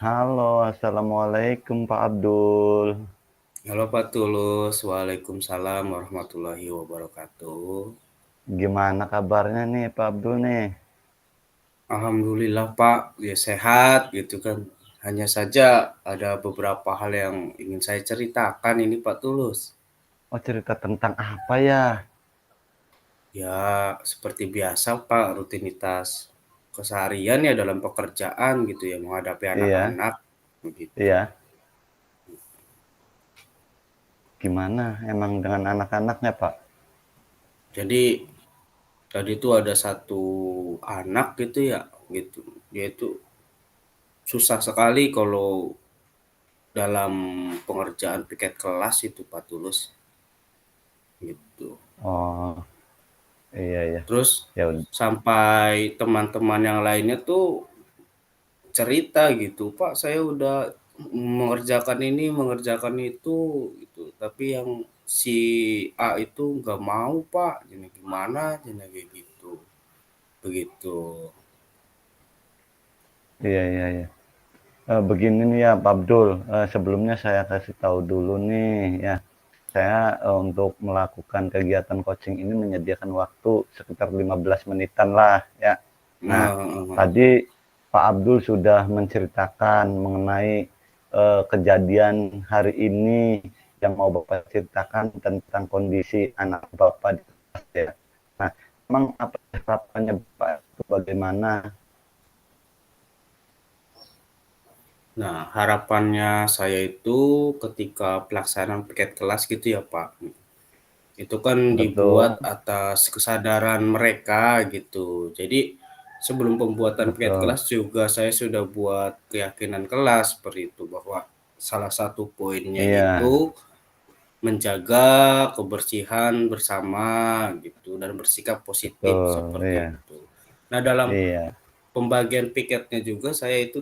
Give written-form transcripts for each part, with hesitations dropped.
Halo, assalamualaikum Pak Abdul. Halo Pak Tulus, Waalaikumsalam warahmatullahi wabarakatuh. Gimana kabarnya nih Pak Abdul nih? Alhamdulillah Pak, ya sehat gitu kan. Hanya saja ada beberapa hal yang ingin saya ceritakan ini Pak Tulus. Oh, cerita tentang apa ya? Ya seperti biasa Pak, rutinitas keseharian ya dalam pekerjaan gitu ya, menghadapi Iya, anak-anak begitu. iya. Gimana emang dengan anak-anaknya Pak? Jadi tadi tuh ada satu anak gitu ya, gitu. Dia itu susah sekali kalau dalam pengerjaan piket kelas itu Pak Tulus, gitu. Oh, iya iya. Terus Ya udah. sampai teman-teman yang lainnya tuh cerita gitu, "Pak, saya udah mengerjakan ini, mengerjakan itu," gitu. Tapi yang si A itu nggak mau, "Pak, ini gimana?" Cenah kayak gitu, begitu. Iya iya iya. Begini nih ya Pak Abdul, sebelumnya saya kasih tahu dulu nih ya. Saya untuk melakukan kegiatan coaching ini menyediakan waktu sekitar 15 menitan lah ya. Nah, Nah, heeh heeh. tadi Pak Abdul sudah menceritakan mengenai kejadian hari ini yang mau Bapak ceritakan tentang kondisi anak Bapak di kelas ya. Nah, memang apa harapannya Bapak itu bagaimana? Nah, harapannya saya itu ketika pelaksanaan piket kelas gitu ya, Pak. Itu kan dibuat Betul, atas kesadaran mereka gitu. Jadi sebelum pembuatan piket betul. kelas juga saya sudah buat keyakinan kelas seperti itu bahwa salah satu poinnya Iya, itu menjaga kebersihan bersama gitu dan bersikap positif betul. seperti Iya, itu. Nah, dalam iya. pembagian piketnya juga saya itu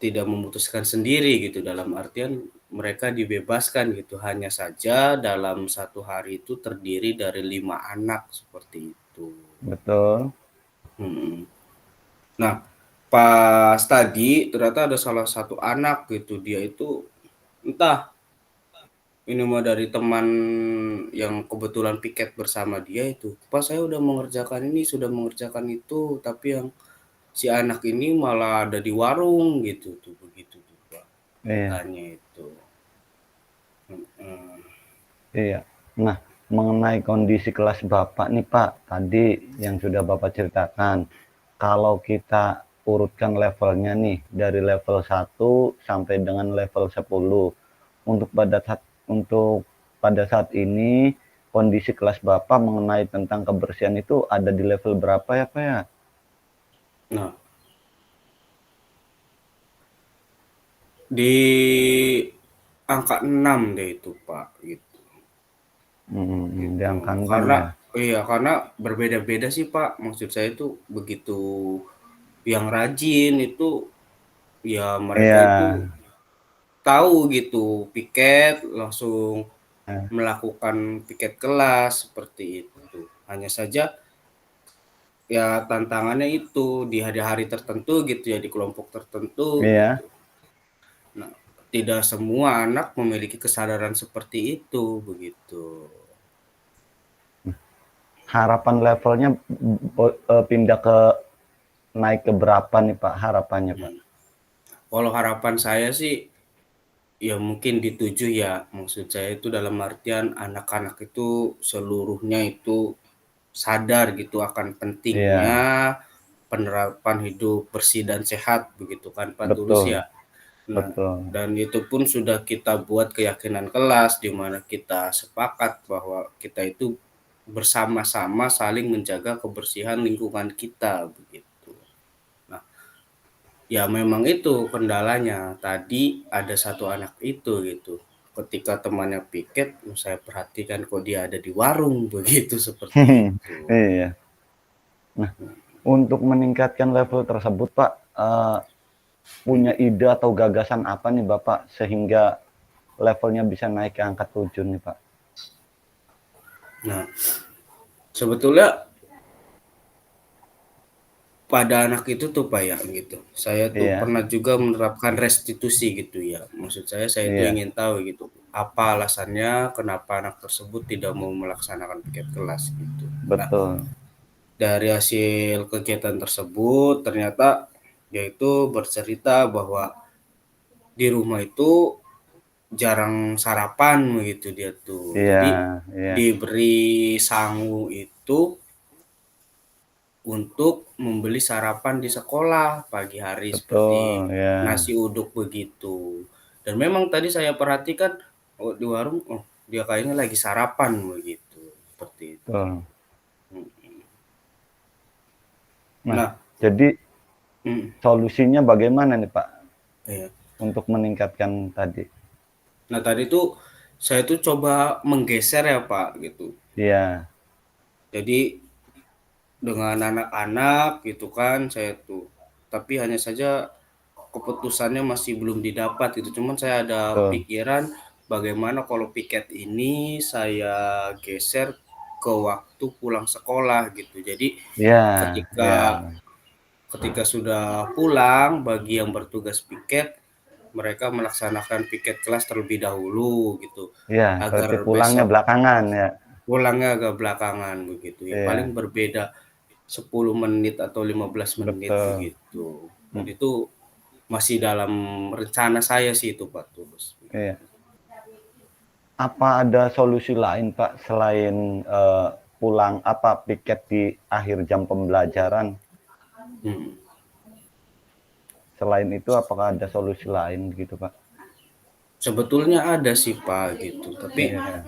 tidak memutuskan sendiri gitu, dalam artian mereka dibebaskan gitu, hanya saja dalam satu hari itu terdiri dari 5 anak, seperti itu. Betul. Mhm. Nah, pas tadi ternyata ada salah satu anak gitu, dia itu entah ini mah dari teman yang kebetulan piket bersama dia itu, "Pak, saya udah mengerjakan ini, sudah mengerjakan itu, tapi yang si anak ini malah ada di warung," gitu tuh, begitu tuh, Pak, Iya, katanya itu. Mhm. iya. Nah, mengenai kondisi kelas Bapak nih Pak, tadi yang sudah Bapak ceritakan, kalau kita urutkan levelnya nih, dari level 1 sampai dengan level 10. Untuk pada saat ini, kondisi kelas Bapak mengenai tentang kebersihan itu ada di level berapa ya Pak ya? Nah, di angka 6 deh itu, Pak, gitu Di gitu. angka 6 Karena ya? iya, karena berbeda-beda sih, Pak, maksud saya itu begitu yang rajin itu, ya mereka itu Iya, tahu gitu, piket langsung eh, melakukan piket kelas, seperti itu. Hanya saja, ya tantangannya itu di hari-hari tertentu gitu ya, di kelompok tertentu iya. gitu. Nah, tidak semua anak memiliki kesadaran seperti itu, begitu. Harapan levelnya pindah ke naik ke berapa nih Pak harapannya Pak? Hmm. Kalau harapan saya sih, ya mungkin di 7 ya, maksud saya itu dalam artian anak-anak itu seluruhnya itu sadar gitu akan pentingnya Iya, penerapan hidup bersih dan sehat, begitu kan Pak Tulus betul, ya. Nah, betul. dan itu pun sudah kita buat keyakinan kelas, di mana kita sepakat bahwa kita itu bersama-sama saling menjaga kebersihan lingkungan kita, begitu. Nah, ya memang itu kendalanya, tadi ada satu anak itu gitu, ketika temannya piket, saya perhatikan kok dia ada di warung, begitu, seperti itu. Iya. Nah, untuk meningkatkan level tersebut Pak, punya Mhm. ide atau gagasan apa nih Bapak sehingga levelnya bisa naik ke angka 7 nih Pak? Nah, sebetulnya pada anak itu tuh Pak ya gitu. Saya tuh Iya, pernah juga menerapkan restitusi gitu ya. Maksud saya itu iya, ingin tahu gitu, apa alasannya kenapa anak tersebut tidak mau melaksanakan piket kelas gitu. Nah, betul. dari hasil kegiatan tersebut ternyata yaitu bercerita bahwa di rumah itu jarang sarapan begitu dia tuh. Iya, Jadi iya, diberi sangu itu untuk membeli sarapan di sekolah pagi hari seperti betul, ya, nasi uduk begitu. Dan memang tadi saya perhatikan, oh di warung, oh dia kayaknya lagi sarapan begitu, seperti itu. betul. Mhm. Nah, Nah, jadi mhm, solusinya bagaimana nih Pak iya. untuk meningkatkan tadi? Nah tadi tuh saya tuh coba menggeser ya Pak gitu. Iya, Jadi dengan anak-anak gitu kan saya tuh, tapi hanya saja keputusannya masih belum didapat gitu. Cuman saya ada betul. pikiran bagaimana kalau piket ini saya geser ke waktu pulang sekolah gitu. Jadi Iya, iya, ketika ketika sudah pulang bagi yang bertugas piket, mereka melaksanakan piket kelas terlebih dahulu gitu. iya, berarti Agar pulangnya besok belakangan ya? pulangnya agak belakangan begitu ya. Paling Iya, berbeda 10 menit atau 15 menit betul. begitu. Dan Hmm, itu masih dalam rencana saya sih itu Pak Tulus. iya. Apa ada solusi lain Pak selain pulang apa piket di akhir jam pembelajaran? Hmm. Selain itu apakah ada solusi lain gitu Pak? Sebetulnya ada sih Pak gitu, tapi Iya,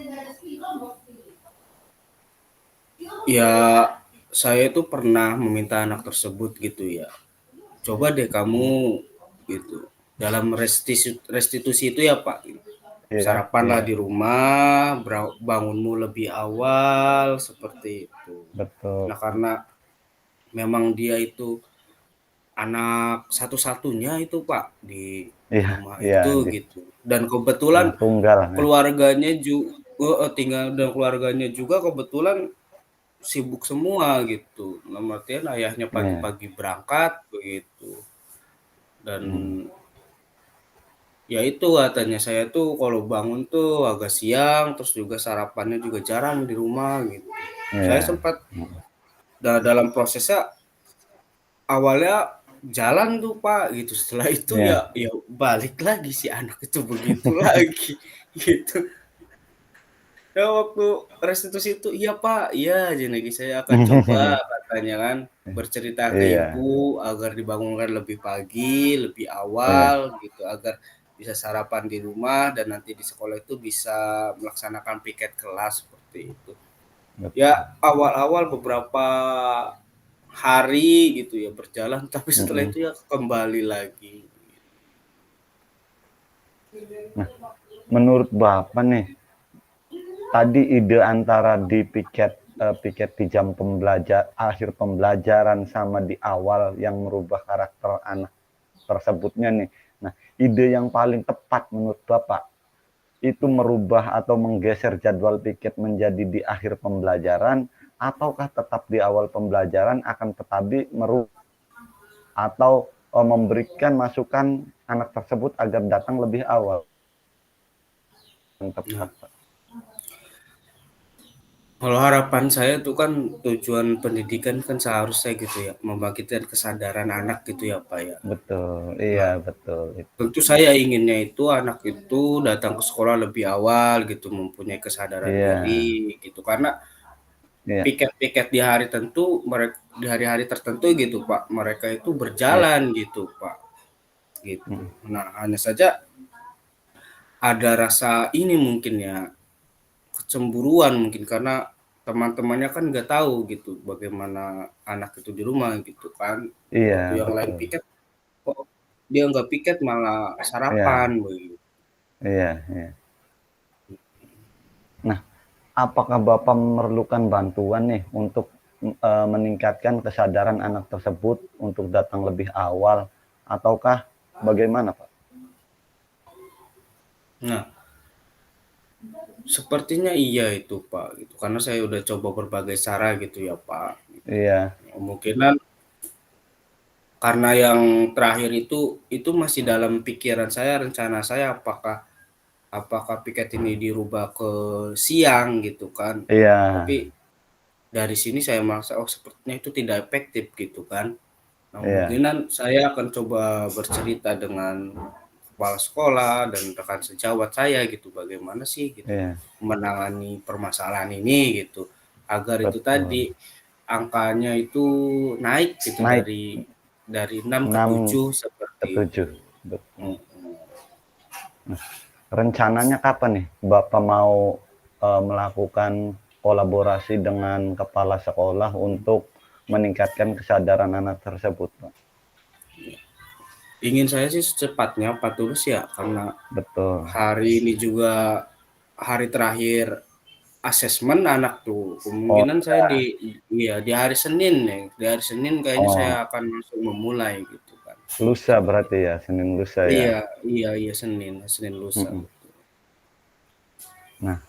ya saya itu pernah meminta anak tersebut gitu ya. Coba deh mhm, kamu gitu. Dalam restitusi itu ya Pak, gitu. iya, Sarapanlah iya, di rumah, bangunmu lebih awal seperti itu. betul. Nah, karena memang dia itu anak satu-satunya itu Pak di Iya, rumah iya, itu gitu. Dan kebetulan anak tunggal ya. keluarganya tinggal dan keluarganya juga kebetulan sibuk semua gitu. Dalam artian ayahnya Iya, pagi-pagi berangkat begitu. Dan mhm, ya itu katanya saya tuh kalau bangun tuh agak siang, terus juga sarapannya juga jarang di rumah gitu. Saya iya, sempat mhm, dalam prosesnya awalnya jalan tuh Pak gitu, setelah itu iya. ya balik lagi si anak itu begitu lagi gitu. Ya waktu restitusi itu, "Iya Pak, iya," aja lagi, "saya akan coba," katanya kan, bercerita ke Iya, ibu agar dibangunkan lebih pagi, lebih iya, awal gitu, agar bisa sarapan di rumah dan nanti di sekolah itu bisa melaksanakan piket kelas, seperti itu. Ya betul, awal-awal beberapa hari gitu ya berjalan, tapi setelah mhm. itu ya kembali lagi. Nah, menurut Bapak nih, tadi ide antara di piket piket di jam akhir pembelajaran sama di awal yang merubah karakter anak tersebutnya nih. Nah, ide yang paling tepat menurut Bapak, itu merubah atau menggeser jadwal piket menjadi di akhir pembelajaran ataukah tetap di awal pembelajaran akan tetapi merubah atau memberikan masukan anak tersebut agar datang lebih awal yang Nah, tepat, Pak. kalau harapan saya tuh kan tujuan pendidikan kan seharusnya gitu ya, membangkitkan kesadaran anak gitu ya, Pak, ya. Betul, iya Nah, betul itu. tentu saya inginnya itu anak itu datang ke sekolah lebih awal gitu, mempunyai kesadaran Iya, diri gitu. Karena iya, piket-piket di hari-hari tertentu gitu, Pak, mereka itu iya, berjalan gitu, Pak, gitu. mhm, Nah, hanya saja ada rasa ini mungkin ya, kecemburuan mungkin karena teman-temannya kan nggak tahu gitu bagaimana anak itu di rumah gitu kan. iya Waktu yang lain betul, piket, kok dia nggak piket malah iya, sarapan begitu. iya, iya. Nah, apakah Bapak memerlukan bantuan nih untuk meningkatkan kesadaran anak tersebut untuk datang lebih awal ataukah bagaimana, Pak? Nah, sepertinya iya itu Pak gitu, karena saya udah coba berbagai cara gitu ya Pak. Iya, Kemungkinan Karena yang terakhir itu masih dalam pikiran saya, rencana saya apakah piket ini dirubah ke siang gitu kan. Iya, Tapi dari sini saya merasa, oh sepertinya itu tidak efektif gitu kan. Nah, iya, kemungkinan saya akan coba bercerita dengan kepala sekolah dan rekan sejawat saya gitu, bagaimana sih gitu iya, menangani permasalahan ini gitu, agar itu betul. tadi angkanya itu naik gitu Naik dari 6 ke 6 7 ke seperti 7. itu. Betul. Mhm. Nah, rencananya kapan nih Bapak mau melakukan kolaborasi dengan kepala sekolah untuk meningkatkan kesadaran anak tersebut, Pak? Ingin saya sih secepatnya Pak Tulus ya, karena Betul. hari ini juga hari terakhir asesmen anak tuh. Oh, Kemungkinan saya ya. di hari Senin nih. Di hari Senin kayaknya saya Oh, akan langsung memulai gitu kan. lusa Seperti berarti ya, Senin lusa ya. iya, iya Senin lusa. Mm-mm. Nah,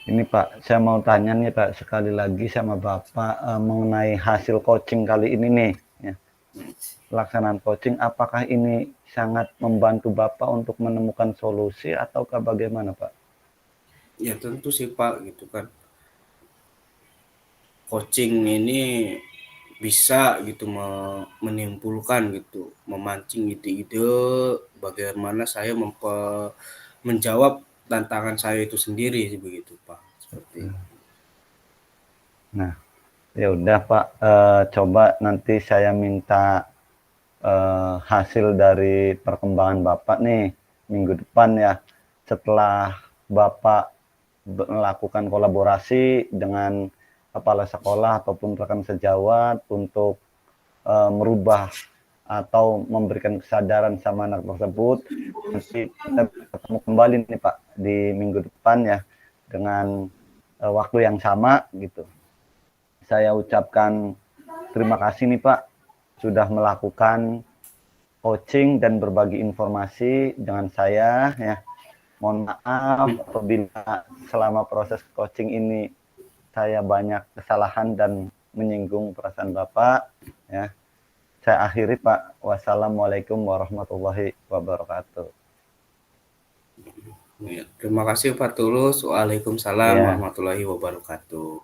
ini Pak, saya mau tanya nih Pak sekali lagi sama Bapak mengenai hasil coaching kali ini nih. Ya. Pelaksanaan coaching, apakah ini sangat membantu Bapak untuk menemukan solusi ataukah bagaimana Pak? Ya tentu sih Pak gitu kan. Coaching ini bisa gitu menimbulkan gitu, memancing ide-ide bagaimana saya menjawab tantangan saya itu sendiri begitu Pak. Seperti itu. Nah, ya udah Pak, coba nanti saya minta hasil dari perkembangan Bapak nih minggu depan ya. Setelah Bapak melakukan kolaborasi dengan kepala sekolah ataupun rekan sejawat untuk merubah atau memberikan kesadaran sama anak tersebut, nanti kita ketemu kembali nih Pak di minggu depan ya dengan waktu yang sama gitu. Saya ucapkan terima kasih nih Pak sudah melakukan coaching dan berbagi informasi dengan saya ya. Mohon maaf apabila selama proses coaching ini saya banyak kesalahan dan menyinggung perasaan Bapak ya. Saya akhiri Pak. Wassalamualaikum warahmatullahi wabarakatuh. Ya, terima kasih Pak Tulus. Waalaikumsalam Ya. warahmatullahi wabarakatuh.